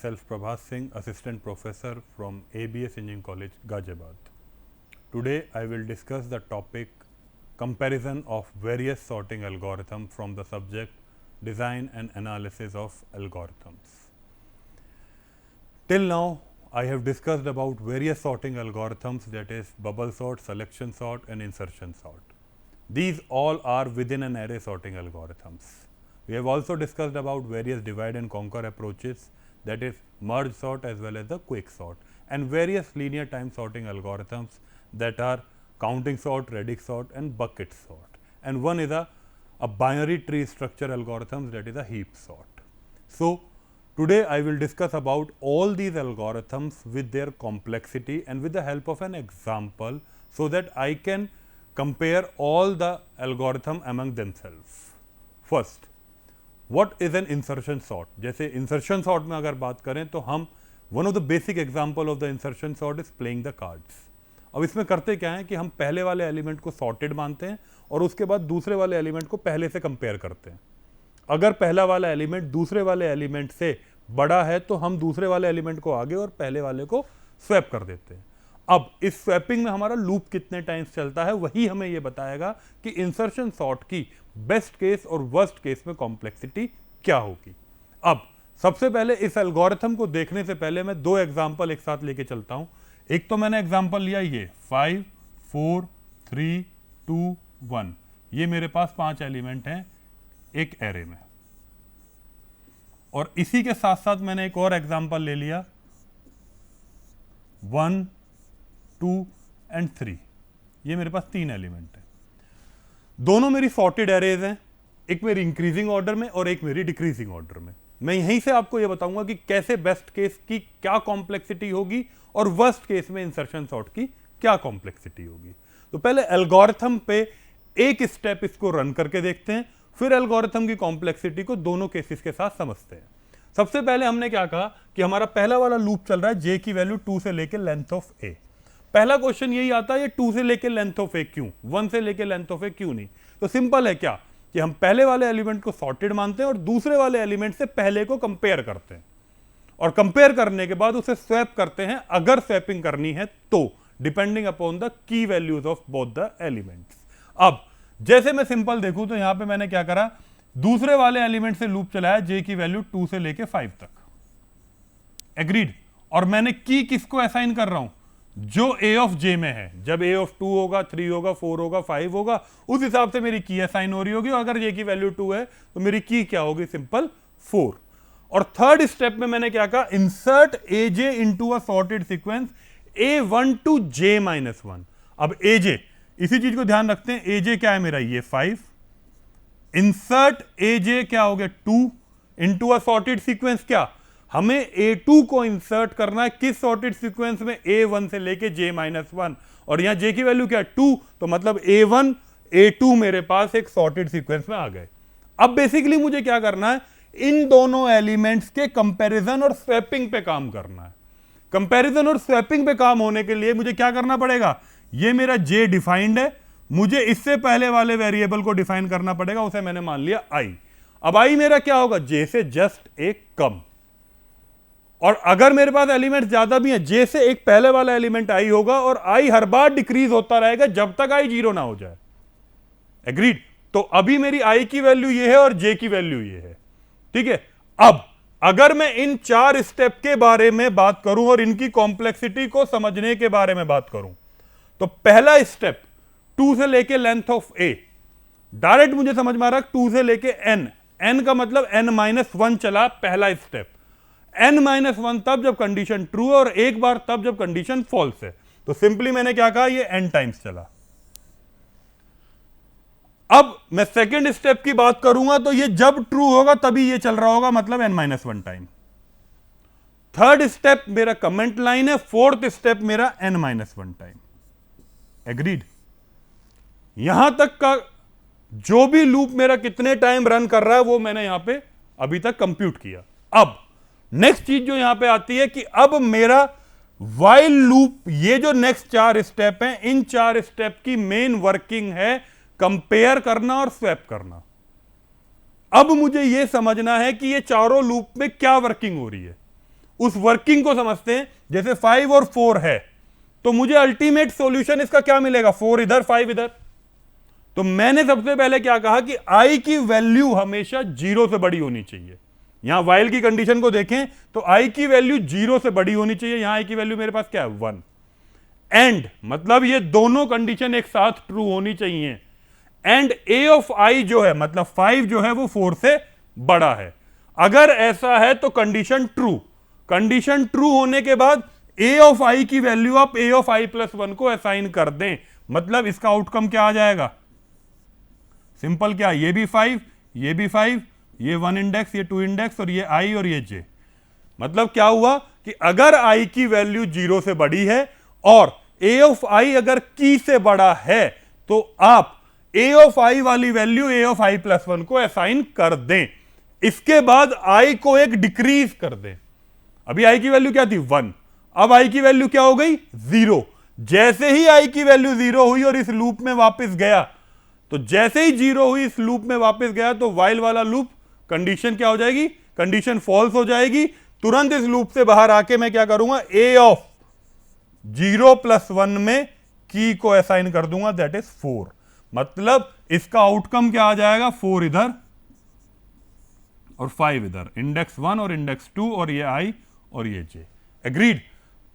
myself Prabhas Singh, Assistant Professor from ABS Engineering College, Ghaziabad. Today I will discuss the topic comparison of various sorting algorithms from the subject Design and Analysis of Algorithms. Till now I have discussed about various sorting algorithms, that is bubble sort, selection sort and insertion sort. These all are within an array sorting algorithms. We have also discussed about various divide and conquer approaches, that is merge sort as well as the quick sort, and various linear time sorting algorithms that are counting sort, radix sort and bucket sort. And one is a binary tree structure algorithm, that is a heap sort. So today I will discuss about all these algorithms with their complexity and with the help of an example, so that I can compare all the algorithm among themselves. First, what is an insertion sort? जैसे insertion sort में अगर बात करें तो हम one of the basic example of the insertion sort is playing the cards. अब इसमें करते क्या है कि हम पहले वाले एलिमेंट को सॉर्टेड मानते हैं और उसके बाद दूसरे वाले एलिमेंट को पहले से कंपेयर करते हैं. अगर पहला वाला एलिमेंट दूसरे वाले एलिमेंट से बड़ा है तो हम दूसरे वाले एलिमेंट को आगे और पहले वाले को स्वैप कर देते हैं. अब इस स्वैपिंग में हमारा लूप कितने टाइम्स चलता है वही हमें यह बताएगा कि इंसर्शन सॉर्ट की बेस्ट केस और वर्स्ट केस में कॉम्प्लेक्सिटी क्या होगी. अब सबसे पहले इस एल्गोरिथम को देखने से पहले मैं दो एग्जांपल एक साथ लेके चलता हूं. एक तो मैंने एग्जांपल लिया ये 5 4 3 2 1. ये मेरे पास 5 एलिमेंट हैं एक एरे में, और इसी के साथ साथ मैंने एक और एग्जांपल ले लिया 1 2 एंड 3. ये मेरे पास 3 एलिमेंट हैं. दोनों मेरी सॉर्टेड एरेज हैं, एक मेरी इंक्रीजिंग ऑर्डर में और एक मेरी डिक्रीजिंग ऑर्डर में. मैं यहीं से आपको यह बताऊंगा कि कैसे बेस्ट केस की क्या कॉम्प्लेक्सिटी होगी और वर्स्ट केस में इंसर्शन सॉर्ट की क्या कॉम्प्लेक्सिटी होगी. तो पहले एल्गोरिथम पे एक स्टेप इसको रन करके देखते हैं, फिर एल्गोरिथम की कॉम्प्लेक्सिटी को दोनों केसेस के साथ समझते हैं. सबसे पहले हमने क्या कहा कि हमारा पहला वाला लूप चल रहा है जे की वैल्यू 2 से लेकर लेंथ ऑफ ए. पहला क्वेश्चन यही आता है ये 2 से लेके लेंथ ऑफ ए क्यों, 1 से लेके लेंथ ऑफ ए क्यों नहीं. तो सिंपल है क्या कि हम पहले वाले एलिमेंट को सॉर्टेड मानते हैं और दूसरे वाले एलिमेंट से पहले को कंपेयर करते हैं, और कंपेयर करने के बाद उसे स्वैप करते हैं अगर स्वैपिंग करनी है तो, depending upon the key values of both the elements. अब जैसे मैं सिंपल देखूं तो यहां पे मैंने क्या करा, दूसरे वाले एलिमेंट से लूप चलाया जे की वैल्यू 2 से लेके 5 तक. एग्रीड. और मैंने की किसको असाइन कर रहा हूं, जो ए ऑफ जे में है. जब ए ऑफ 2 होगा, 3 होगा, 4 होगा, 5 होगा, उस हिसाब से मेरी की असाइन हो रही होगी. और अगर जे की वैल्यू 2 है तो मेरी की क्या होगी, सिंपल 4. और थर्ड स्टेप में मैंने क्या कहा, insert A J into a sorted sequence A1 to J-1. अब ए जे, इसी चीज को ध्यान रखते हैं, ए जे क्या है मेरा, ये 5. इंसर्ट ए जे क्या हो गया 2 इंटू अ सॉर्टेड सीक्वेंस. क्या हमें A2 को इंसर्ट करना है किस सॉर्टेड सीक्वेंस में, A1 से लेके J-1. और यहां J की वैल्यू क्या है 2, तो मतलब A1 A2 मेरे पास एक सॉर्टेड सीक्वेंस में आ गए. अब बेसिकली मुझे क्या करना है, इन दोनों एलिमेंट्स के कंपैरिजन और स्वैपिंग पे काम करना है. कंपैरिजन और स्वैपिंग पे काम होने के लिए मुझे क्या करना पड़ेगा, ये मेरा J डिफाइंड है, मुझे इससे पहले वाले वेरिएबल को डिफाइन करना पड़ेगा, उसे मैंने मान लिया I. अब I मेरा क्या होगा, J से जस्ट एक कम. और अगर मेरे पास एलिमेंट ज्यादा भी है, J से एक पहले वाला एलिमेंट I होगा और I हर बार डिक्रीज होता रहेगा जब तक I 0 ना हो जाए. एग्रीड. तो अभी मेरी I की वैल्यू ये है और J की वैल्यू ये है. ठीक है. अब अगर मैं इन 4 स्टेप के बारे में बात करूं और इनकी कॉम्प्लेक्सिटी को समझने के बारे में बात करूं, तो पहला स्टेप 2 से लेके लेंथ ऑफ ए, डायरेक्ट मुझे समझ में आ रहा है 2 से लेके n का मतलब n-1 चला पहला स्टेप. n-1 तब जब कंडीशन ट्रू है और एक बार तब जब कंडीशन फॉल्स है. तो सिंपली मैंने क्या कहा, ये n टाइम्स चला. अब मैं सेकेंड स्टेप की बात करूंगा तो ये जब ट्रू होगा तभी ये चल रहा होगा, मतलब n-1 टाइम. थर्ड स्टेप मेरा कमेंट लाइन है, फोर्थ स्टेप मेरा n-1 टाइम. एग्रीड. यहां तक का जो भी लूप मेरा कितने टाइम रन कर रहा है वो मैंने यहां पे अभी तक कंप्यूट किया. अब नेक्स्ट चीज जो यहां पे आती है कि अब मेरा व्हाइल लूप, ये जो नेक्स्ट 4 स्टेप हैं, इन 4 स्टेप की मेन वर्किंग है कंपेयर करना और स्वैप करना. अब मुझे यह समझना है कि ये चारों लूप में क्या वर्किंग हो रही है, उस वर्किंग को समझते हैं। जैसे 5 और 4 है तो मुझे अल्टीमेट सॉल्यूशन इसका क्या मिलेगा, 4 इधर 5 इधर। तो मैंने सबसे पहले क्या कहा कि आई की वैल्यू हमेशा 0 से बड़ी होनी चाहिए। यहां वाइल की कंडीशन को देखें तो आई की वैल्यू 0 से बड़ी होनी चाहिए, यहां आई की वैल्यू मेरे पास क्या है 1। एंड मतलब ये दोनों कंडीशन एक साथ ट्रू होनी चाहिए। एंड ए ऑफ आई जो है मतलब 5 जो है वो 4 से बड़ा है। अगर ऐसा है तो कंडीशन ट्रू। कंडीशन ट्रू होने के बाद ए ऑफ आई की वैल्यू आप ए ऑफ आई प्लस 1 को असाइन कर दें। मतलब इसका आउटकम क्या आ जाएगा, सिंपल क्या, ये भी 5, ये भी 5, ये 1 इंडेक्स, ये 2 इंडेक्स, और ये आई और ये जे। मतलब क्या हुआ कि अगर आई की वैल्यू 0 से बड़ी है और ए ऑफ आई अगर की से बड़ा है तो आप ए ऑफ आई वाली value A of I plus 1 को असाइन कर दें। इसके बाद आई को एक डिक्रीज कर दें। अभी आई की वैल्यू क्या थी 1, अब आई की वैल्यू क्या हो गई 0। जैसे ही आई की वैल्यू 0 हुई और इस लूप में वापस गया, तो जैसे ही 0 हुई इस लूप में वापस गया तो वाइल वाला लूप कंडीशन क्या हो जाएगी, कंडीशन फॉल्स हो जाएगी। तुरंत इस लूप से बाहर आके मैं क्या करूंगा, ए ऑफ 0 प्लस 1 में की को असाइन कर दूंगा, दैट इज 4। मतलब इसका आउटकम क्या आ जाएगा, 4 इधर और 5 इधर, इंडेक्स 1 और इंडेक्स 2 और ये आई और ये जे। एग्रीड।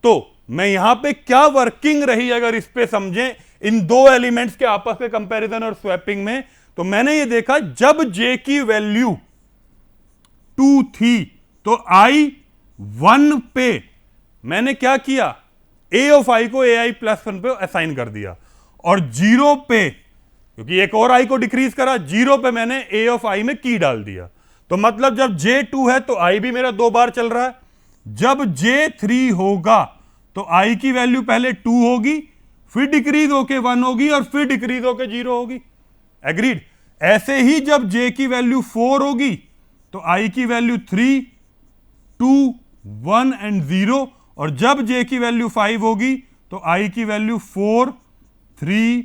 तो मैं यहां पे क्या वर्किंग रही अगर इस पे समझें इन दो एलिमेंट्स के आपस में कंपैरिजन और स्वैपिंग में, तो मैंने ये देखा जब जे की वैल्यू 2 थी तो आई 1 पे मैंने क्या किया, ए ऑफ आई को ए आई प्लस 1 पे असाइन कर दिया, और 0 पे क्योंकि एक और आई को डिक्रीज करा, 0 पे मैंने ए ऑफ आई में की डाल दिया। तो मतलब जब J2 है तो आई भी मेरा 2 बार चल रहा है। जब J3 होगा तो आई की वैल्यू पहले 2 होगी, फिर डिक्रीज होके 1 होगी और फिर डिक्रीज होके 0 होगी। एग्रीड। ऐसे ही जब J की वैल्यू 4 होगी तो आई की वैल्यू 3, 2, 1 एंड 0, और जब J की वैल्यू 5 होगी तो आई की वैल्यू 4, 3,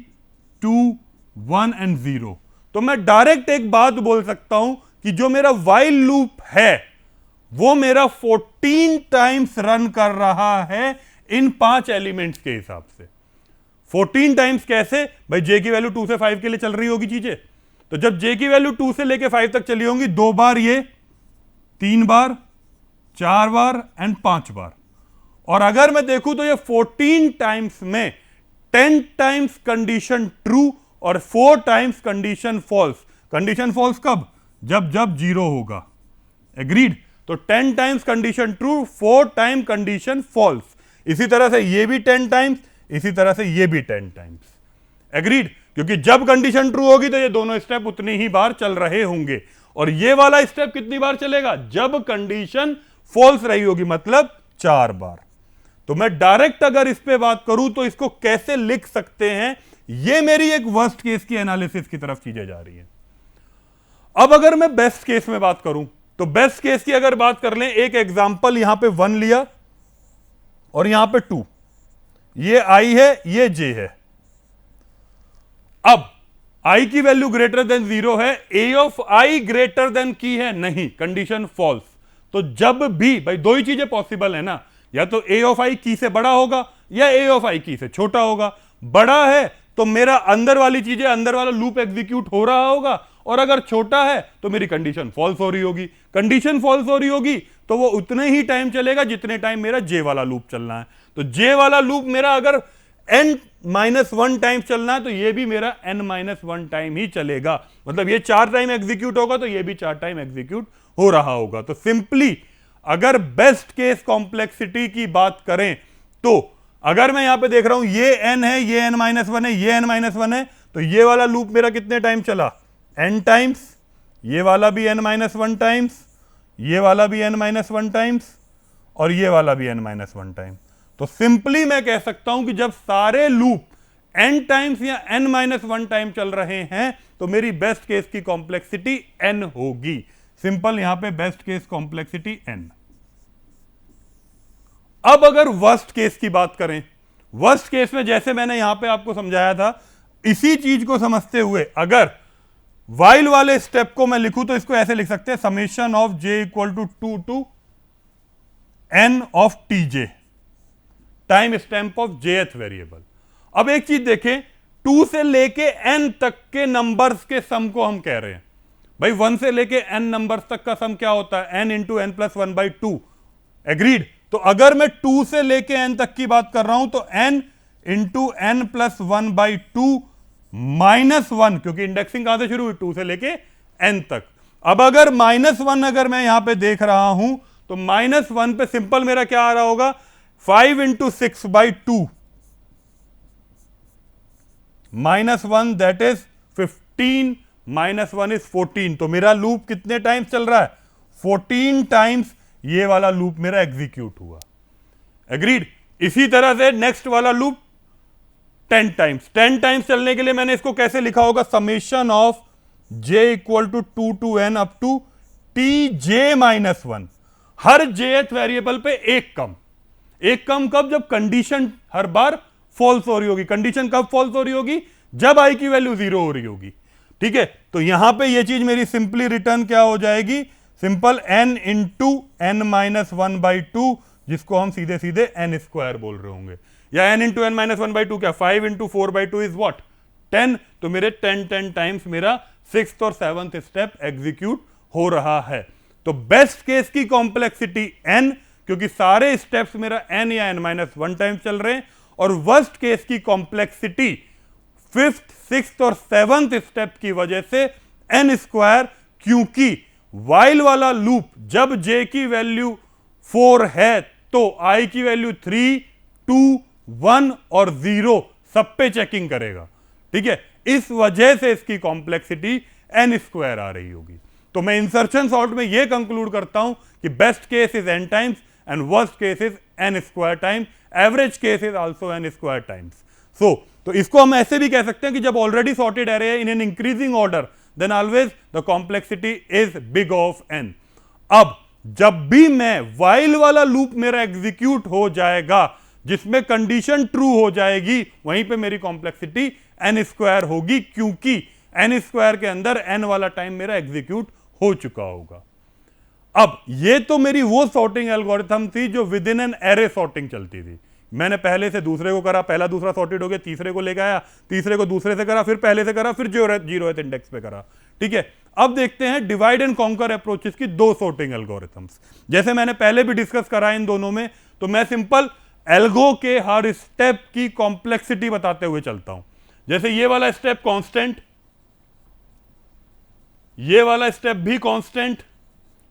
2, 1 एंड 0। तो मैं डायरेक्ट एक बात बोल सकता हूं कि जो मेरा वाइल लूप है वो मेरा 14 टाइम्स रन कर रहा है इन 5 एलिमेंट्स के हिसाब से। 14 टाइम्स कैसे भाई, J की वैल्यू 2 से 5 के लिए चल रही होगी चीजें, तो जब J की वैल्यू 2 से लेके 5 तक चली होंगी, 2 बार ये, 3 बार, 4 बार एंड 5 बार। और अगर मैं देखूं तो ये 14 टाइम्स में 10 टाइम्स कंडीशन ट्रू और 4 times condition false. Condition false कब, जब 0 होगा। एग्रीड। तो 10 times condition true, 4 time condition false. इसी तरह से ये भी 10 टाइम्स, इसी तरह से ये भी 10 टाइम्स। एग्रीड। क्योंकि जब कंडीशन ट्रू होगी तो ये दोनों स्टेप उतनी ही बार चल रहे होंगे, और ये वाला स्टेप कितनी बार चलेगा, जब कंडीशन फॉल्स रही होगी, मतलब 4 बार। तो मैं डायरेक्ट अगर इस पे बात करूं तो इसको कैसे लिख सकते हैं, ये मेरी एक वर्स्ट केस की एनालिसिस की तरफ चीजें जा रही है। अब अगर मैं बेस्ट केस में बात करूं तो बेस्ट केस की अगर बात कर लें, एक एग्जांपल यहां पे 1 लिया और यहां पे 2, ये आई है, ये जे है। अब आई की वैल्यू ग्रेटर देन 0 है, ए ऑफ आई ग्रेटर देन की है नहीं, कंडीशन फॉल्स। तो जब भी भाई दो ही चीजें पॉसिबल है ना, या तो ए ऑफ आई की से बड़ा होगा या ए ऑफ आई की से छोटा होगा। बड़ा है तो मेरा अंदर वाली चीजें, अंदर वाला लूप एग्जीक्यूट हो रहा होगा, और अगर छोटा है तो मेरी कंडीशन फॉल्स हो रही होगी। कंडीशन फॉल्स हो रही होगी तो वो उतने ही टाइम चलेगा जितने टाइम मेरा जे वाला लूप चलना है। तो जे वाला लूप मेरा अगर n-1 टाइम चलना है तो ये भी मेरा n-1 टाइम ही चलेगा। मतलब ये 4 टाइम एग्जीक्यूट होगा तो ये भी 4 टाइम एग्जीक्यूट हो रहा होगा। तो सिंपली अगर बेस्ट केस कॉम्प्लेक्सिटी की बात करें तो अगर मैं यहां पे देख रहा हूं ये n है, ये n-1 है, ये n-1 है, तो ये वाला लूप मेरा कितने टाइम चला, n टाइम्स, ये वाला भी n-1 टाइम्स, ये वाला भी n-1 टाइम्स, और ये वाला भी n-1 टाइम। तो सिंपली मैं कह सकता हूं कि जब सारे लूप n टाइम्स या n-1 टाइम चल रहे हैं तो मेरी बेस्ट केस की कॉम्प्लेक्सिटी n होगी। सिंपल यहां पे बेस्ट केस कॉम्प्लेक्सिटी n। अब अगर वर्स्ट केस की बात करें, वर्स्ट केस में जैसे मैंने यहां पे आपको समझाया था, इसी चीज को समझते हुए अगर वाइल वाले स्टेप को मैं लिखूं तो इसको ऐसे लिख सकते हैं, summation of j equal to 2 to n of tj time step of jth variable. अब एक चीज देखें, 2 से लेके n तक के नंबर्स के सम को हम कह रहे हैं। भाई 1 से लेके n नंबर्स तक का सम क्या होता है? n into n plus 1/2। Agreed? तो अगर मैं 2 से लेके n तक की बात कर रहा हूं तो n into n plus 1/2 minus 1, क्योंकि इंडेक्सिंग कहां से शुरू हुई? 2 से लेके n तक। अब अगर -1 अगर मैं यहां पे देख रहा हूं तो -1 पे सिंपल मेरा क्या आ रहा होगा? 5 इंटू 6/2 -1 दैट इज 15 -1 इज 14। तो मेरा लूप कितने टाइम्स चल रहा है? 14 टाइम्स ये वाला लूप मेरा एग्जीक्यूट हुआ। एग्रीड? इसी तरह से नेक्स्ट वाला लूप 10 टाइम्स। 10 टाइम्स चलने के लिए मैंने इसको कैसे लिखा होगा? Summation of j equal to 2 to n up to tj-1। हर jth वेरिएबल पे एक कम कब? जब कंडीशन हर बार फॉल्स हो रही होगी। कंडीशन कब फॉल्स हो रही होगी? जब i की वैल्यू 0 हो रही होगी। ठीक है, तो यहां पे ये चीज मेरी सिंपली रिटर्न क्या हो जाएगी? Simple n into n minus 1/2, जिसको हम सीधे सीधे n स्क्वायर बोल रहे होंगे, या n इंटू एन माइनस 1/2 क्या? 5 इंटू 4/2 इज वॉट? 10। तो मेरे 10 टाइम्स मेरा 6th और 7th स्टेप एग्जीक्यूट हो रहा है। तो बेस्ट केस की कॉम्प्लेक्सिटी n, क्योंकि सारे स्टेप्स मेरा n या n-1 टाइम्स चल रहे हैं, और वर्स्ट केस की कॉम्प्लेक्सिटी 5th, 6th और 7th स्टेप की वजह से n स्क्वायर, क्योंकि वाइल वाला लूप जब j की वैल्यू 4 है तो i की वैल्यू 3, 2, 1 और 0 सब पे चेकिंग करेगा। ठीक है, इस वजह से इसकी कॉम्प्लेक्सिटी n स्क्वायर आ रही होगी। तो मैं इंसर्शन सॉर्ट में यह कंक्लूड करता हूं कि best case is n times and worst case is n square time, average case is also n square times. तो इसको हम ऐसे भी कह सकते हैं कि जब ऑलरेडी सॉर्टेड एरे है in an increasing order, then always the complexity is big of n। अब जब भी मैं वाइल वाला लूप मेरा एग्जीक्यूट हो जाएगा जिसमें कंडीशन ट्रू हो जाएगी, वहीं पे मेरी कॉम्प्लेक्सिटी n स्क्वायर होगी, क्योंकि n स्क्वायर के अंदर n वाला टाइम मेरा एग्जीक्यूट हो चुका होगा। अब ये तो मेरी वो सॉर्टिंग एल्गोरिथम थी जो with in an array sorting चलती थी। मैंने पहले से दूसरे को करा, पहला दूसरा सॉर्टेड हो गया, तीसरे को लेकर आया, तीसरे को दूसरे से करा, फिर पहले से करा, फिर जीरोथ इंडेक्स पे करा। ठीक है, अब देखते हैं डिवाइड एंड कॉन्कर अप्रोचेस की दो सॉर्टिंग एल्गोरिथम्स। जैसे मैंने पहले भी डिस्कस करा इन दोनों में, तो मैं सिंपल एल्गो के हर स्टेप की कॉम्प्लेक्सिटी बताते हुए चलता हूं। जैसे ये वाला स्टेप कांस्टेंट, ये वाला स्टेप भी कांस्टेंट,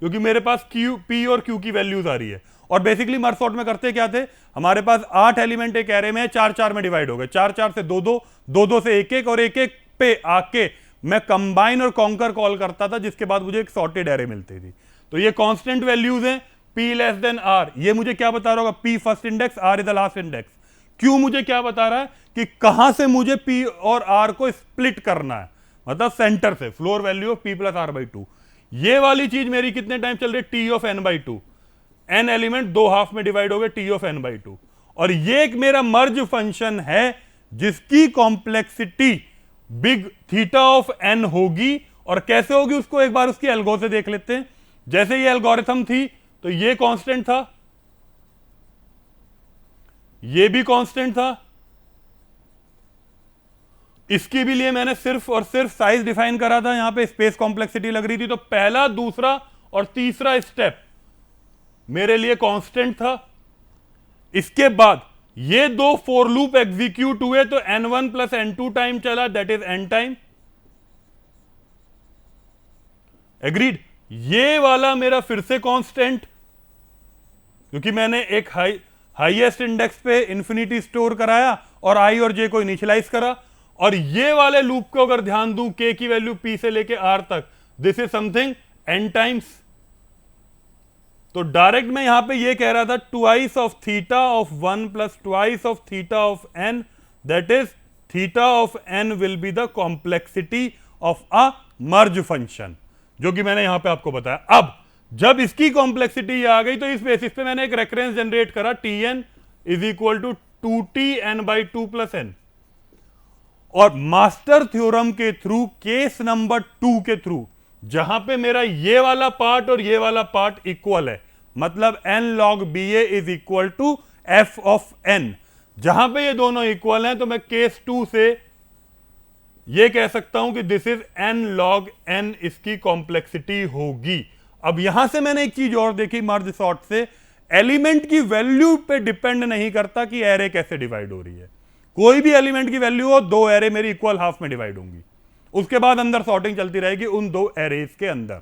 क्योंकि मेरे पास क्यू, पी और क्यू की वैल्यूज आ रही है। और बेसिकली मर्ज सॉर्ट में करते क्या थे, हमारे पास 8 एलिमेंट एक एरे में 4-4 में डिवाइड हो गए, 4-4 से 2-2, 2-2 से 1-1 और 1-1 पे आके मैं कंबाइन और कॉन्कर कॉल करता था, जिसके बाद मुझे एक सॉर्टेड एरे मिलती थी। तो ये कांस्टेंट वैल्यूज हैं, p लेस देन r। ये मुझे क्या बता रहा होगा? p first index, r is the last index. q मुझे क्या बता रहा है कि कहां से मुझे p और r को स्प्लिट करना है, मतलब सेंटर से, floor value of p plus r/2। ये वाली चीज मेरी कितने टाइम चल रही है? t of n/2। n element 2 half में डिवाइड हो गए, t ऑफ n/2। और ये एक मेरा मर्ज फंक्शन है जिसकी complexity big theta of n होगी। और कैसे होगी उसको एक बार उसकी एल्गो से देख लेते हैं। जैसे ये एल्गोरिथम थी तो ये कांस्टेंट था, ये भी कांस्टेंट था, इसके भी लिए मैंने सिर्फ और सिर्फ साइज डिफाइन करा था, यहां पे स्पेस कॉम्प्लेक्सिटी लग रही थी। तो पहला, दूसरा और तीसरा स्टेप मेरे लिए कांस्टेंट था। इसके बाद ये दो फॉर लूप एग्जीक्यूट हुए तो n1 प्लस n2 टाइम चला, that is n time. Agreed? ये वाला मेरा फिर से कांस्टेंट, क्योंकि मैंने एक हाईएस्ट इंडेक्स पे इंफिनिटी स्टोर कराया और i और j को इनिशियलाइज करा। और ये वाले लूप को अगर ध्यान दूं, k की वैल्यू p से लेके r तक, this is something n times. तो डायरेक्ट मैं यहां पे ये कह रहा था twice of theta of 1 plus twice of theta of n, that is theta of n will be the complexity of a merge function, जो कि मैंने यहां पे आपको बताया। अब जब इसकी कॉम्प्लेक्सिटी आ गई तो इस बेसिस पे मैंने एक रेफरेंस जनरेट करा, tn is equal to 2tn/2 plus n। और मास्टर थ्योरम के थ्रू, केस नंबर 2 के थ्रू, जहां पे मेरा ये वाला पार्ट और ये वाला पार्ट इक्वल है, मतलब n log ba is equal to f of n। जहां पे ये दोनों इक्वल हैं तो मैं केस 2 से ये कह सकता हूं कि this is n log n इसकी कॉम्प्लेक्सिटी होगी। अब यहां से मैंने एक चीज और देखी मर्ज सॉर्ट से, एलिमेंट की वैल्यू पे डिपेंड नहीं करता कि एरे कैसे डिवाइड हो रही है। कोई भी एलिमेंट की वैल्यू हो, दो एरे मेरी इक्वल हाफ में डिवाइड होंगी, उसके बाद अंदर सॉर्टिंग चलती रहेगी उन दो एरेज के अंदर।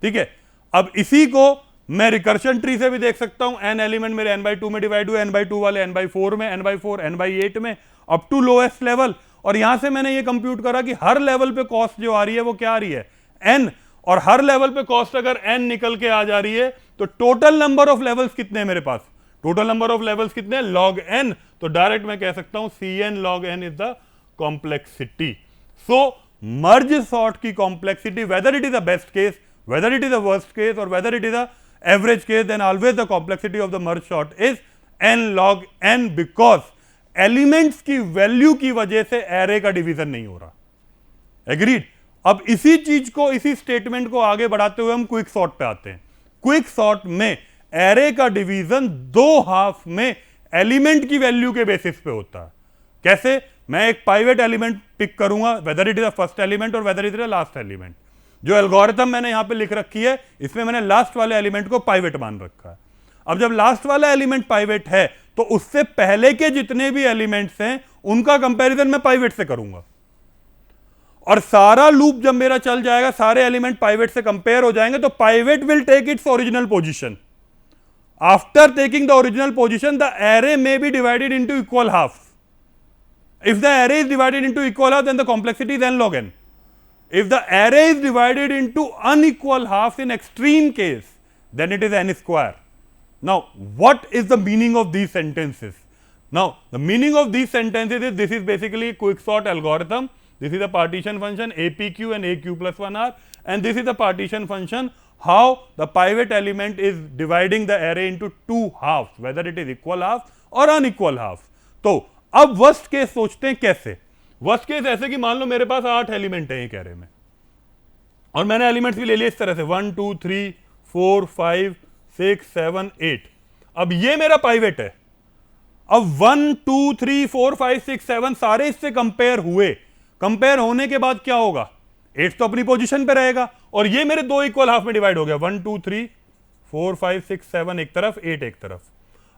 ठीक है, अब इसी को मैं रिकर्शन ट्री से भी देख सकता हूं, n एलिमेंट मेरे n/2 में डिवाइड हुए, n/2 वाले n/4 में, n/4 n/8 में, अप टू लोएस्ट लेवल। और यहां से मैंने ये कंप्यूट करा कि हर लेवल पे कॉस्ट जो आ रही है वो क्या आ रही है, n, और हर लेवल पे कॉस्ट अगर n निकल के आ जा रही है तो टोटल नंबर ऑफ लेवल्स कितने हैं मेरे पास, टोटल नंबर ऑफ लेवल्स कितने हैं, log n। तो डायरेक्ट मैं कह सकता हूं Cn log n is the complexity. So merge sort की complexity, whether it is the best case, whether it is a worst case or whether it is a average case, then always the complexity of the merge sort is n log n, because elements की value की वजह से array का division नहीं हो रहा। Agreed. अब इसी चीज को, इसी स्टेटमेंट को आगे बढ़ाते हुए हम क्विक सॉर्ट पे आते हैं। क्विक सॉर्ट में एरे का डिवीजन दो हाफ में एलिमेंट की वैल्यू के बेसिस पे होता है। कैसे? मैं एक पाइवेट एलिमेंट पिक करूंगा, whether it is a first element और whether it is a last element. जो एल्गोरिथम मैंने यहां पे लिख रखी है इसमें मैंने लास्ट वाले एलिमेंट को पाइवेट मान रखा है। अब जब लास्ट वाला एलिमेंट पाइवेट है तो उससे पहले के जितने भी एलिमेंट्स हैं उनका कंपैरिजन मैं पाइवेट से करूंगा, और सारा लूप जब मेरा चल जाएगा, सारे एलिमेंट पाइवेट से कंपेयर हो जाएंगे, तो pivot will take its original position. After taking the original position the array may be divided into equal halves. If the array is divided into equal half then the complexity is n log n। If the array is divided into unequal halves in extreme case, then it is n square. Now, what is the meaning of these sentences? Now, the meaning of these sentences is, this is basically quicksort algorithm. This is a partition function APQ and AQ plus 1R, and this is the partition function how the pivot element is dividing the array into two halves, whether it is equal halves or unequal halves. तो अब worst case सोचते हैं कैसे? Worst case ऐसे कि मान लो मेरे पास 8 element है एक एरे में, और मैंने एलिमेंट्स भी ले लिए इस तरह से 1 2 3 4 5 6 7 8। अब ये मेरा पाइवेट है। अब 1 2 3 4 5 6 7 सारे इससे कंपेयर हुए, कंपेयर होने के बाद क्या होगा, 8 तो अपनी पोजीशन पे रहेगा, और ये मेरे दो इक्वल हाफ में डिवाइड हो गया, 1 2 3 4 5 6 7 एक तरफ, 8 एक तरफ।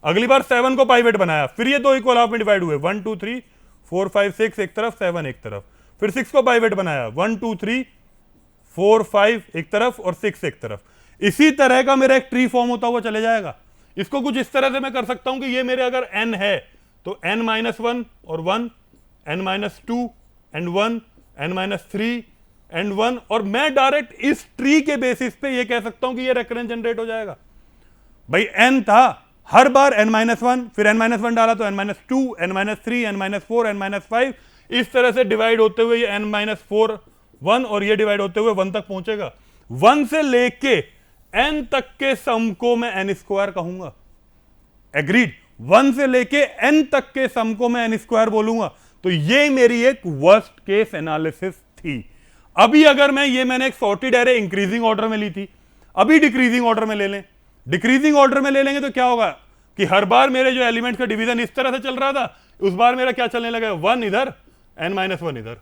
अगली बार 7 को पाइवेट बनाया, फिर ये दो इक्वल हाफ में डिवाइड हुए, 1 2 3 4 5 6 एक तरफ, 7 एक तरफ। फिर 6 को पाइवेट बनाया, 1 2 3 4 5 एक तरफ और 6 एक तरफ। इसी तरह का मेरा एक ट्री फॉर्म होता हुआ चले जाएगा। इसको कुछ इस तरह से मैं कर सकता हूं कि ये मेरे अगर n है तो n - 1 और 1, n - 2 एंड 1, n - 3 एंड 1, और मैं डायरेक्ट इस ट्री के बेसिस पे ये कह सकता हूं कि ये रेकरेंस जनरेट हो जाएगा। भाई n था, हर बार n - 1, फिर n - 1 डाला तो n - 2, n - 3, n - 4, n - 5, इस तरह से डिवाइड होते हुए ये n - 4 1 और ये डिवाइड होते हुए 1 तक पहुंचेगा। 1 से लेके n तक के सम को मैं n स्क्वायर कहूंगा। एग्रीड। 1 से लेके n तक के सम को मैं n स्क्वायर बोलूंगा। तो ये मेरी एक वर्स्ट केस एनालिसिस थी। अभी अगर मैंने एक सॉर्टेड एरे इंक्रीजिंग ऑर्डर में ली थी, अभी डिक्रीजिंग ऑर्डर में ले लें, डिक्रीजिंग ऑर्डर में ले लेंगे तो क्या होगा कि हर बार मेरे जो एलिमेंट्स का डिवीजन इस तरह से चल रहा था, उस बार मेरा क्या चलने लगेगा, 1 इधर n - 1 इधर,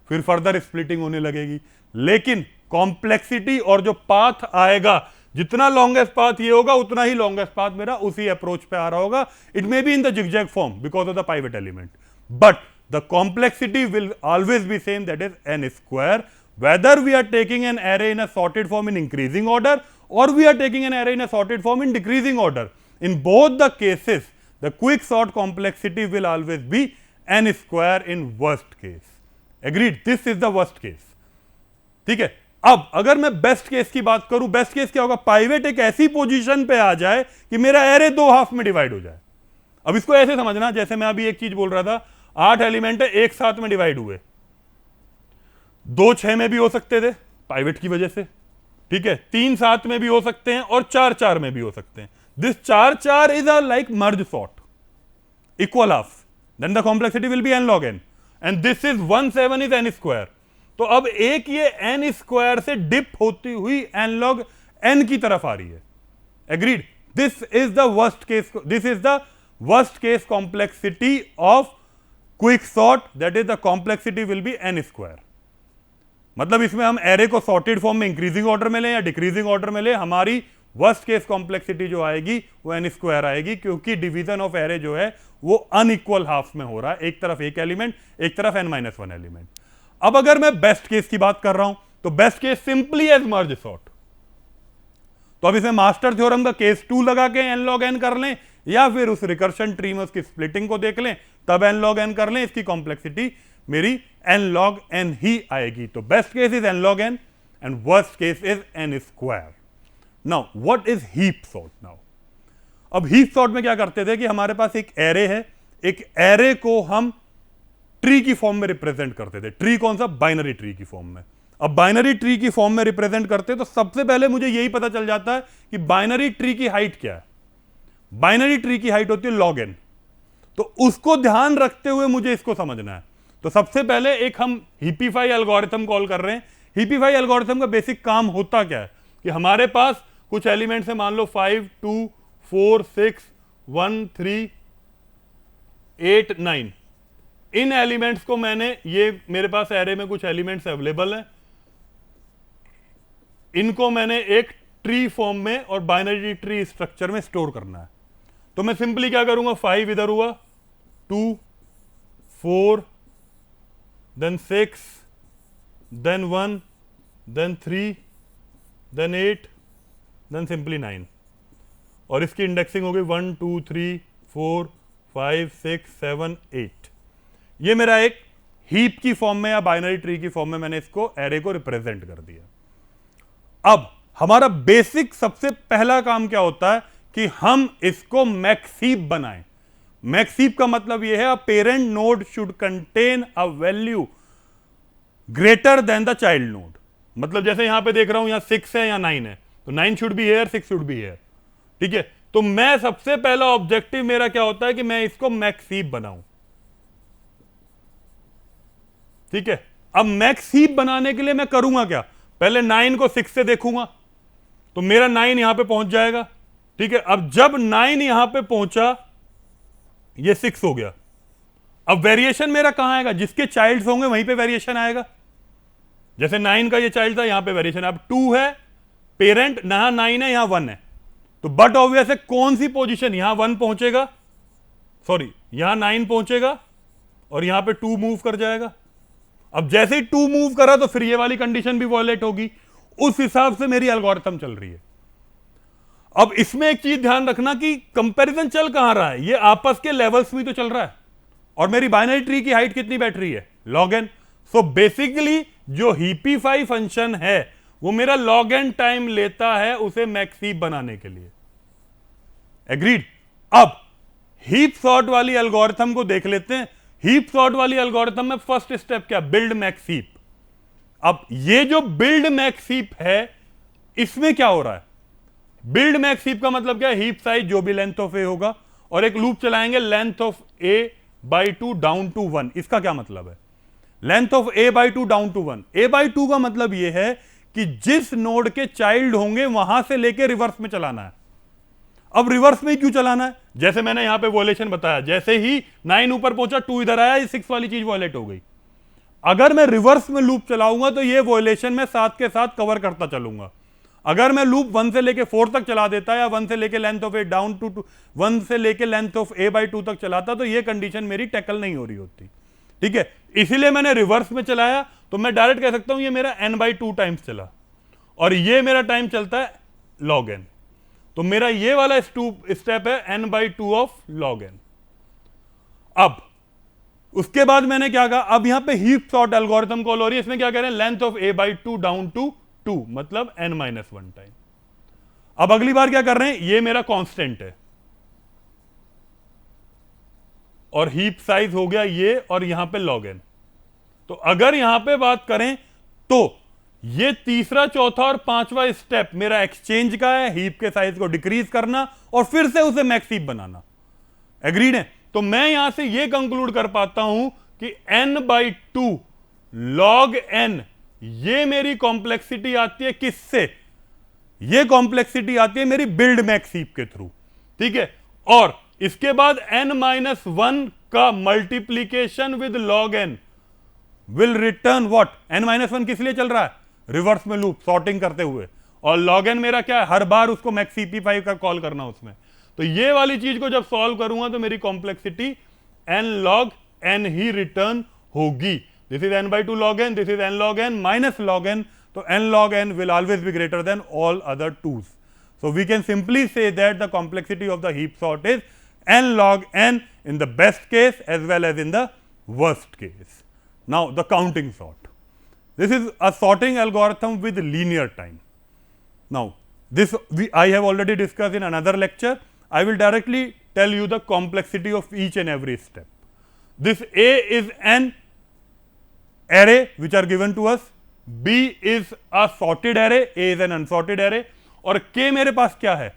फिर फर्दर स्प्लिटिंग होने लगेगी। लेकिन कॉम्प्लेक्सिटी और जो पाथ आएगा, जितना लॉन्गेस्ट पाथ ये होगा उतना ही लॉन्गेस्ट पाथ मेरा उसी अप्रोच पे आ रहा होगा। It may be in the zigzag form because of the pivot element, but the complexity will always be same, that is n square, whether we are taking an array in a sorted form in increasing order or we are taking an array in a sorted form in decreasing order. In both the cases the quick sort complexity will always be n square in worst case. Agreed? This is the worst case. ठीक है। अब अगर मैं best case की बात करूं, best case क्या होगा, पाइवेट एक ऐसी पोजीशन पे आ जाए कि मेरा एरे दो हाफ में डिवाइड हो जाए। अब इसको ऐसे समझना, जैसे मैं अभी एक चीज बोल रहा था, 8 एलिमेंट है, एक साथ में डिवाइड हुए, 2 6 में भी हो सकते थे पाइवेट की वजह से, ठीक है, 3 7 में भी हो सकते हैं और 4 4 में भी हो सकते हैं। This 4 4 is a like merge sort, equal half, then the complexity will be n log n, and this is 1 7 is n square. तो अब एक ये n स्क्वायर से डिप होती हुई n log n की तरफ आ रही है। Agreed. This is the worst case complexity of quick sort, that is the complexity will be n square. मतलब इसमें हम एरे को सॉर्टेड फॉर्म में इंक्रीजिंग ऑर्डर में लें या डिक्रीजिंग ऑर्डर में लें, हमारी वर्स्ट केस कॉम्प्लेक्सिटी जो आएगी वो n स्क्वायर आएगी, क्योंकि डिवीजन ऑफ एरे जो है वो अनइक्वल हाफ में हो रहा है, एक तरफ एक एलिमेंट, एक तरफ n-1 एलिमेंट। अब अगर मैं बेस्ट केस की बात कर रहा हूं तो best case simply as merge sort. तो अब इसमें मास्टर थ्योरम का केस 2 लगा के n log n कर लें, या फिर उस रिकर्शन ट्री में उसकी स्प्लिटिंग को देख लें, तब n log n कर लें, इसकी कॉम्प्लेक्सिटी मेरी n log n ही आएगी। तो best case is n log n and worst case is n square. Now what is heap sort? Now अब हीप सॉर्ट में क्या करते थे कि हमारे पास एक एरे है, एक एरे को हम ट्री की फॉर्म में रिप्रेजेंट करते थे। ट्री कौन सा? बाइनरी ट्री की फॉर्म में। अब बाइनरी ट्री की फॉर्म में रिप्रेजेंट करते तो सबसे पहले मुझे यही पता चल जाता है कि बाइनरी ट्री की हाइट क्या है। बाइनरी ट्री की हाइट होती है log n। तो उसको ध्यान रखते हुए मुझे इसको समझना है। तो सबसे पहले एक हम हीपीफाई एल्गोरिथम कॉल कर रहे हैं। हीपीफाई एल्गोरिथम का बेसिक काम होता क्या है कि हमारे पास कुछ एलिमेंट्स है, मान लो 5 2 4 6 1 3 8 9। इन एलिमेंट्स को मैंने, ये मेरे पास एरे में कुछ एलिमेंट्स अवेलेबल हैं, इनको मैंने एक ट्री फॉर्म में और बाइनरी ट्री स्ट्रक्चर में स्टोर करना है। तो मैं सिंपली क्या करूंगा, 5 इधर हुआ, 2 4 then 6 then 1 then 3 then 8 then simply 9, और इसकी इंडेक्सिंग हो गई 1 2 3 4 5 6 7 8। ये मेरा एक हीप की फॉर्म में या बाइनरी ट्री की फॉर्म में मैंने इसको एरे को रिप्रेजेंट कर दिया। अब हमारा बेसिक सबसे पहला काम क्या होता है कि हम इसको मैक्स हीप बनाएं। मैक्स हीप का मतलब यह है, a parent node should contain a value greater than the child node. मतलब जैसे यहां पे देख रहा हूं, यहां 6 है या 9 है, तो 9 should be here, 6 should be here. ठीक है, तो मैं सबसे पहला ऑब्जेक्टिव मेरा क्या होता है कि मैं इसको मैक्स हीप बनाऊं। ठीक है, अब मैक्स हीप बनाने के लिए मैं करूंगा क्या, पहले 9 को 6 से देखूंगा, तो मेरा 9 यहां पे पहुंच जाएगा। ठीक है, अब जब 9 यहां पे पहुंचा, ये 6 हो गया। अब वेरिएशन मेरा कहां आएगा, जिसके चाइल्ड्स होंगे वहीं पे वेरिएशन आएगा। जैसे 9 का ये चाइल्ड था, यहां पे वेरिएशन। अब 2 है पेरेंट, यहां 9 है, यहां 1 है, तो बट ऑब्वियस है कौन सी पोजीशन, यहां 1 पहुंचेगा, सॉरी यहां 9 पहुंचेगा और यहां पे 2 मूव कर जाएगा। अब जैसे ही 2 मूव करा तो फिर ये वाली कंडीशन भी वॉयलेट होगी। उस हिसाब से मेरी एल्गोरिथम चल रही है। अब इसमें एक चीज ध्यान रखना कि कंपैरिजन चल कहां रहा है, ये आपस के लेवल्स में तो चल रहा है, और मेरी बाइनरी ट्री की हाइट कितनी बैठ रही है, log n। सो बेसिकली जो हीपीफाई फंक्शन है वो मेरा log n टाइम लेता है उसे मैक्स हीप बनाने के लिए। एग्रीड। अब हीप सॉर्ट वाली एल्गोरिथम को देख लेते हैं। हीप सॉर्ट वाली एल्गोरिथम में फर्स्ट स्टेप क्या, बिल्ड मैक्स हीप। अब ये जो बिल्ड मैक्स हीप है, इसमें क्या हो रहा है, बिल्ड मैक्स हीप का मतलब क्या है, हीप साइज जो भी लेंथ ऑफ ए होगा, और एक लूप चलाएंगे length of A by 2 down to 1। इसका क्या मतलब है, length of A by 2 down to 1। A by 2 का मतलब यह है कि जिस नोड के चाइल्ड होंगे वहां से लेके रिवर्स में चलाना है। अब रिवर्स में क्यों चलाना है, जैसे मैंने यहां पे वॉयलेशन बताया, जैसे ही 9 ऊपर पहुंचा, 2 इधर आया, ये 6 वाली चीज वॉयलेट हो गई। अगर मैं रिवर्स में लूप चलाऊंगा तो ये वॉयलेशन में साथ के साथ कवर करता चलूंगा। अगर मैं लूप 1 से लेके 4 तक चला देता, या 1 से लेके length of A down to 1 से लेके लेंथ ऑफ ए बाई 2 तक चलाता, तो ये कंडीशन मेरी टैकल नहीं हो रही होती। ठीक है, इसीलिए मैंने रिवर्स में चलाया, तो मैं डायरेक्ट कह सकता हूं ये मेरा n/2 टाइम्स चला, और ये मेरा टाइम चलता है log n। तो मेरा ये वाला स्टेप है n/2 ऑफ log n। अब उसके बाद मैंने क्या कहा, अब यहां पे हीप सॉर्ट एल्गोरिथम कॉल हो रही है। इसमें क्या कह रहे हैं, length of a/2 down to 2, मतलब n-1 टाइम। अब अगली बार क्या कर रहे हैं, ये मेरा कांस्टेंट है, और हीप साइज हो गया ये, और यहां पे log n। तो अगर यहां पे बात करें तो ये तीसरा, चौथा और पांचवा स्टेप मेरा एक्सचेंज का है, हीप के साइज को डिक्रीज करना और फिर से उसे मैक्स हीप बनाना। एग्रीड है। तो मैं यहां से ये कंक्लूड कर पाता हूं कि n/2 log n, ये मेरी कॉम्प्लेक्सिटी आती है किससे, ये कॉम्प्लेक्सिटी आती है मेरी बिल्ड मैक्स हीप के थ्रू, ठीक है। और इसके बाद n-1 का multiplication with log n will return what, n-1 किस लिए चल रहा है, रिवर्स में लूप सॉर्टिंग करते हुए, और log n मेरा क्या है, हर बार उसको मैक्स CP5 का कॉल करना उसमें। तो ये वाली चीज को जब सॉल्व करूंगा तो मेरी कॉम्प्लेक्सिटी n log n ही रिटर्न होगी। This is n/2 log n, this is n log n minus log n, तो n log n will always be greater than all other 2's. So we can simply say that the complexity of the heap sort is n log n in the best case as well as in the worst case. Now the counting sort. This is a sorting algorithm with linear time. Now this I have already discussed in another lecture. I will directly tell you the complexity of each and every step. This A is an array which are given to us, B is a sorted array, A is an unsorted array, और K मेरे पास क्या है,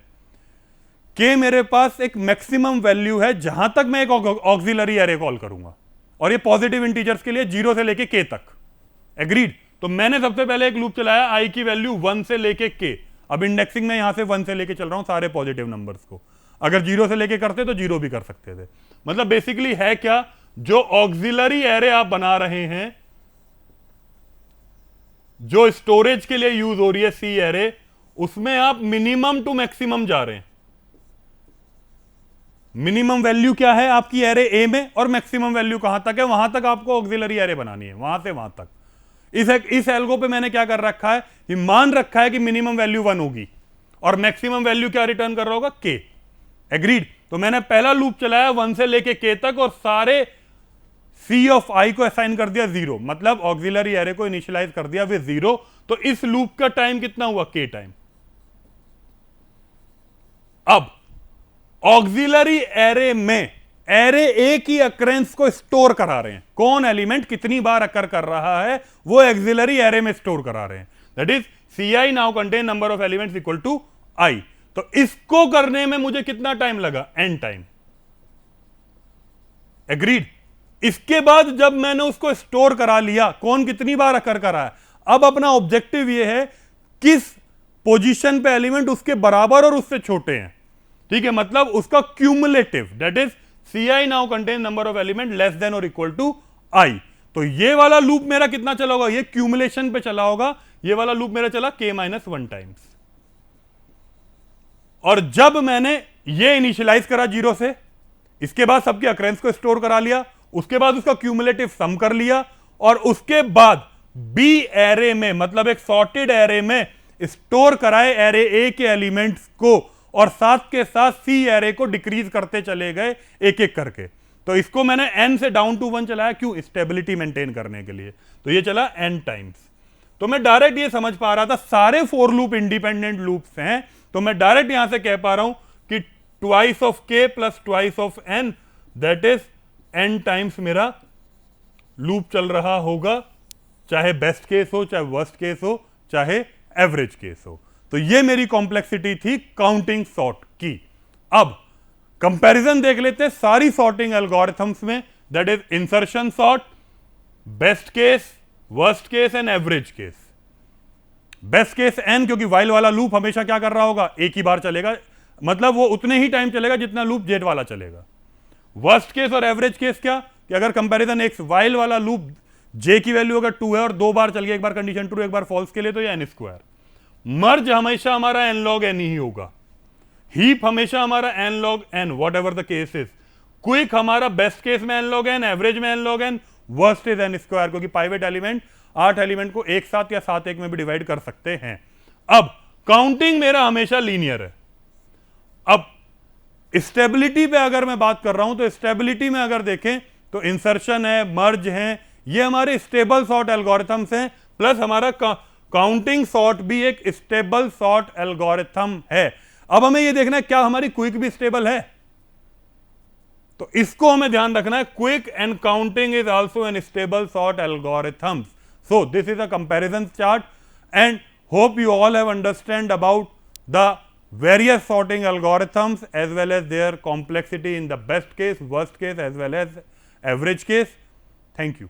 K मेरे पास एक maximum value है जहां तक मैं एक ऑक्सिलरी एरे कॉल करूंगा, और ये पॉजिटिव इंटीजर्स के लिए 0 से लेके K तक, एग्रीड। तो मैंने सबसे पहले एक लूप चलाया I की वैल्यू 1 से लेके K, अब इंडेक्सिंग में यहां से 1 से लेके चल रहा हूं सारे पॉजिटिव नंबर्स को, अगर 0 से लेके करते तो 0 भी कर सकते थे। मतलब बेसिकली है क्या, जो ऑक्सिलरी एरे आप बना रहे हैं, जो स्टोरेज के लिए यूज हो रही है सी एरे, उसमें आप मिनिमम टू मैक्सिमम जा रहे हैं। मिनिमम वैल्यू क्या है आपकी एरे ए में, और मैक्सिमम वैल्यू कहां तक है, वहां तक आपको ऑक्सिलरी एरे बनानी है, वहां से वहां तक। इस एल्गो पे मैंने क्या कर रखा है, ये मान रखा है कि मिनिमम वैल्यू 1 होगी और मैक्सिमम वैल्यू क्या रिटर्न कर रहा होगा, के, एग्रीड। तो मैंने पहला लूप चलाया 1 से लेके के तक और सारे सी ऑफ आई को असाइन कर दिया 0, मतलब ऑक्सिलरी एरे को इनिशियलाइज कर दिया विद 0। तो इस लूप का टाइम कितना हुआ, के टाइम। अब ऑक्सिलरी एरे में एरे ए की अकरेंस को स्टोर करा रहे हैं, कौन एलिमेंट कितनी बार अकर कर रहा है वो ऑक्सिलरी एरे में स्टोर करा रहे हैं, that is C I now contain number of elements equal to I. तो इसको करने में मुझे कितना टाइम लगा, एन टाइम, एग्रीड। इसके बाद जब मैंने उसको स्टोर करा लिया, कौन कितनी बार अकर करा है, अब अपना ऑब्जेक्टिव यह है किस पोजीशन पे एलिमेंट उसके बराबर और उससे छोटे हैं, ठीक है, मतलब उसका cumulative, that is C I now contain number of element less than और इक्वल टू आई। तो ये वाला लूप मेरा कितना चला होगा, ये क्यूमुलेशन पे चला होगा, ये वाला लूप मेरा चला k-1 टाइम्स। और जब मैंने ये इनिशियलाइज करा 0 से, इसके बाद सबके अकरेंस को स्टोर करा लिया, उसके बाद उसका क्यूमुलेटिव सम कर लिया, और उसके बाद बी एरे में, मतलब एक सॉर्टेड एरे में स्टोर कराए एरे ए के एलिमेंट्स को, और साथ के साथ सी एरे को डिक्रीज करते चले गए एक एक करके। तो इसको मैंने एन से डाउन टू 1 चलाया, क्यों, स्टेबिलिटी मेंटेन करने के लिए। तो ये चला एन टाइम्स। तो मैं डायरेक्ट ये समझ पा रहा था सारे फोर लूप इंडिपेंडेंट लूप्स हैं, तो मैं डायरेक्ट यहां से कह पा रहा हूं कि twice of K plus twice of N, that is N times मेरा लूप चल रहा होगा, चाहे बेस्ट केस हो, चाहे वर्स्ट केस हो, चाहे एवरेज केस हो। तो ये मेरी कॉम्प्लेक्सिटी थी काउंटिंग सॉर्ट की। अब कंपैरिजन देख लेते हैं सारी सॉर्टिंग एल्गोरिथम्स में, that is insertion sort, best case, worst case and average case. Best case N, क्योंकि वाइल वाला लूप हमेशा क्या कर रहा होगा, एक ही बार चलेगा, मतलब वो उतने ही टाइम चलेगा जितना लूप जेड वाला चलेगा। वर्स्ट केस और एवरेज केस क्या, कि अगर कंपैरिजन एक्स वाइल वाला लूप जे की वैल्यू अगर 2 है और 2 बार चल गया, एक बार कंडीशन ट्रू एक बार फॉल्स के लिए, तो ये एन स्क्वायर। मर्ज हमेशा हमारा एन लॉग एन ही होगा, हीप हमेशा हमारा N log N, whatever the case is. Quick हमारा बेस्ट केस में एन लॉग एन, एवरेज में N log N, worst is N square, क्योंकि पाइवेट एलिमेंट 8 एलिमेंट को एक साथ या 7-1 में भी डिवाइड कर सकते हैं। अब काउंटिंग मेरा हमेशा लीनियर है। अब स्टेबिलिटी पे अगर मैं बात कर रहा हूं, तो स्टेबिलिटी में अगर देखें तो इंसर्शन है, मर्ज है, ये हमारे स्टेबल सॉर्ट एल्गोरिथम्स हैं, प्लस हमारा काउंटिंग सॉर्ट भी एक स्टेबल सॉर्ट एल्गोरिथम है। अब हमें ये देखना है क्या हमारी क्विक भी स्टेबल है, तो इसको हमें ध्यान रखना है, quick and counting is also an stable sort algorithms. So this is a comparison chart, and hope you all have understand about the various sorting algorithms as well as their complexity in the best case, worst case as well as average case. Thank you.